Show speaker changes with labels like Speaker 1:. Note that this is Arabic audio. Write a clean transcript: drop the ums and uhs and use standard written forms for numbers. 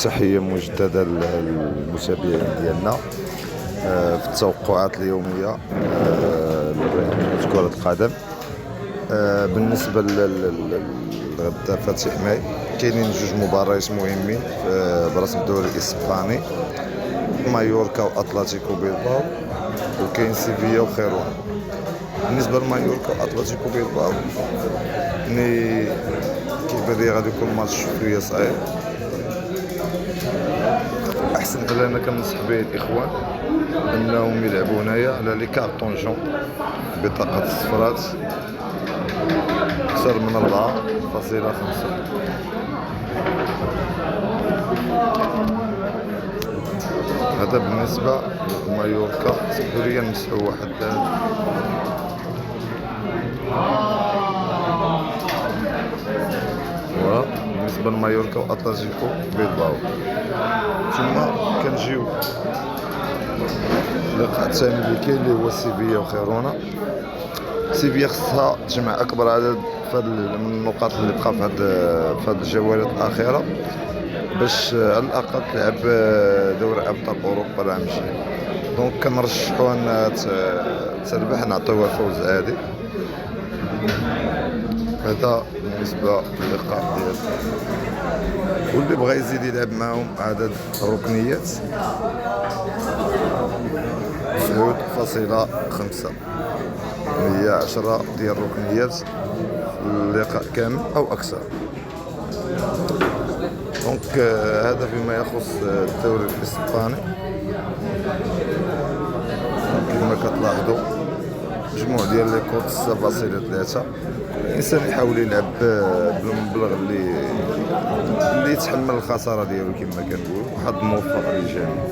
Speaker 1: تحية مجددة للمتابعين ديالنا في التوقعات اليومية لبرنامج كرة القدم. بالنسبة لغدا فاتح ماي كاينين جوج مباريات مهمين برسم الدوري الإسباني، مايوركا وأتلتيكو بيلباو، وكاين سيفيا وخيرون. بالنسبة لمايوركا وأتلتيكو بيلباو كيبان لي غادي يكون ماتش شوية صعيب. احسن حل انا كنصح به الاخوان انهم يلعبوا هنايا على لي كارطون جون، بطاقة الصفرات اكثر من 4.5. هذا بالنسبة لمايوركا. سمحوا لي نمسحوا واحد بالنسبة لمايوركا وأتلتيكو بيلباو. ثم كنجيو اللقاء الثاني اللي كاين اللي هو سيفيا وخيرونا. سيفيا خصها تجمع اكبر عدد من النقاط اللي بقى في هاد الجولات الاخيره باش على الاقل تلعب دوري ابطال اوروبا العام الجاي. دونك كنرشحوا انها تربح، نعطيوها فوز عادي. هذا بالنسبه للقاء ديالنا. واللي بغى يزيد يلعب معهم عدد الركنيات 9.5 هي 10 ديال الركنيات في اللقاء كامل او اكثر. دونك هذا فيما يخص الدوري الاسباني. كما كتلاحظوا مجموع ديال لي كوت 6.3. الانسان يحاول يلعب بالمبلغ اللي يتحمل الخساره ديالو كما كنقولوا. واحد موفق للجميع.